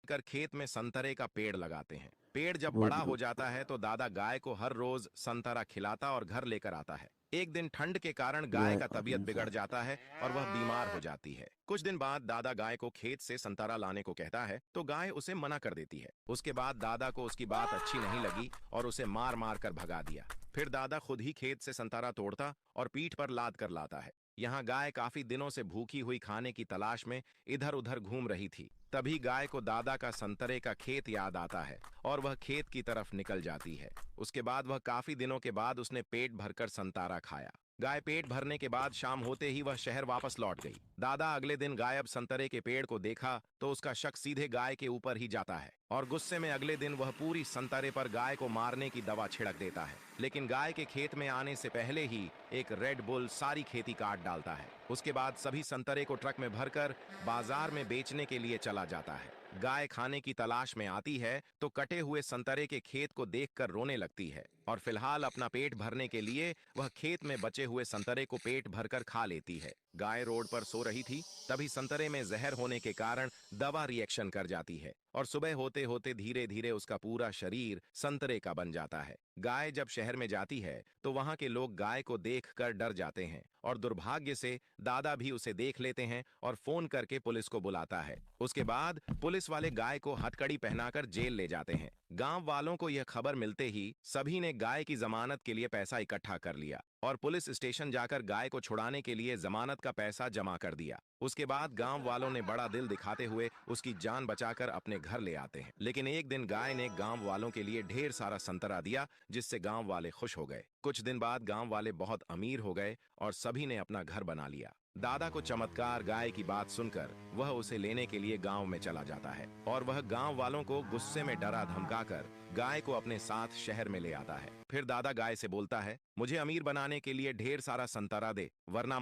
कर खेत में संतरे का पेड़ लगाते हैं। पेड़ जब बहुत बड़ा हो खूब। जाता है तो दादा गाय को हर रोज संतरा खिलाता और घर लेकर आता है। एक दिन ठंड के कारण गाय यह का तबीयत बिगड़ इंसान। जाता है और वह बीमार हो जाती है। कुछ दिन बाद दादा गाय को खेत से संतरा लाने को कहता है तो गाय उसे मना कर देती है। उसके बाद दादा को उसकी बात अच्छी नहीं लगी और उसे मार मार कर भगा दिया। फिर दादा खुद ही खेत से संतरा तोड़ता और पीठ पर लाद कर लाता है। यहाँ गाय काफी दिनों से भूखी हुई खाने की तलाश में इधर उधर घूम रही थी। तभी गाय को दादा का संतरे का खेत याद आता है और वह खेत की तरफ निकल जाती है। उसके बाद वह काफी दिनों के बाद उसने पेट भरकर संतरा खाया। गाय पेट भरने के बाद शाम होते ही वह शहर वापस लौट गई। दादा अगले दिन गायब संतरे के पेड़ को देखा तो उसका शक सीधे गाय के ऊपर ही जाता है और गुस्से में अगले दिन वह पूरी संतरे पर गाय को मारने की दवा छिड़क देता है। लेकिन गाय के खेत में आने से पहले ही एक रेड बुल सारी खेती काट डालता है। उसके बाद सभी संतरे को ट्रक में भरकर बाजार में बेचने के लिए चला जाता है। गाय खाने की तलाश में आती है तो कटे हुए संतरे के खेत को देखकर रोने लगती है और फिलहाल अपना पेट भरने के लिए वह खेत में बचे हुए संतरे को पेट भरकर खा लेती है। गाय रोड पर सो रही थी, तभी संतरे में जहर होने के कारण दवा रिएक्शन कर जाती है और सुबह होते होते धीरे धीरे उसका पूरा शरीर संतरे का बन जाता है। गाय जब शहर में जाती है तो वहां के लोग गाय को देखकर डर जाते हैं और दुर्भाग्य से दादा भी उसे देख लेते हैं और फोन करके पुलिस को बुलाता है। उसके बाद पुलिस वाले गाय को हथकड़ी पहनाकर जेल ले जाते हैं। गांव वालों को यह खबर मिलते ही सभी ने गाय की जमानत के लिए पैसा इकट्ठा कर लिया और पुलिस स्टेशन जाकर गाय को छुड़ाने के लिए जमानत का पैसा जमा कर दिया। उसके बाद गांव वालों ने बड़ा दिल दिखाते हुए उसकी जान बचाकर अपने घर ले आते हैं। लेकिन एक दिन गाय ने गांव वालों के लिए ढेर सारा संतरा दिया जिससे गांव वाले खुश हो गए। कुछ दिन बाद गांव वाले बहुत अमीर हो गए और सभी ने अपना घर बना लिया। दादा को चमत्कार गाय की बात सुनकर वह उसे लेने के लिए गांव में चला जाता है और वह गांव वालों को गुस्से में डरा धमकाकर गाय को अपने साथ शहर में ले आता है। फिर दादा गाय से बोलता है, मुझे अमीर बनाने के लिए ढेर सारा संतरा दे, वरना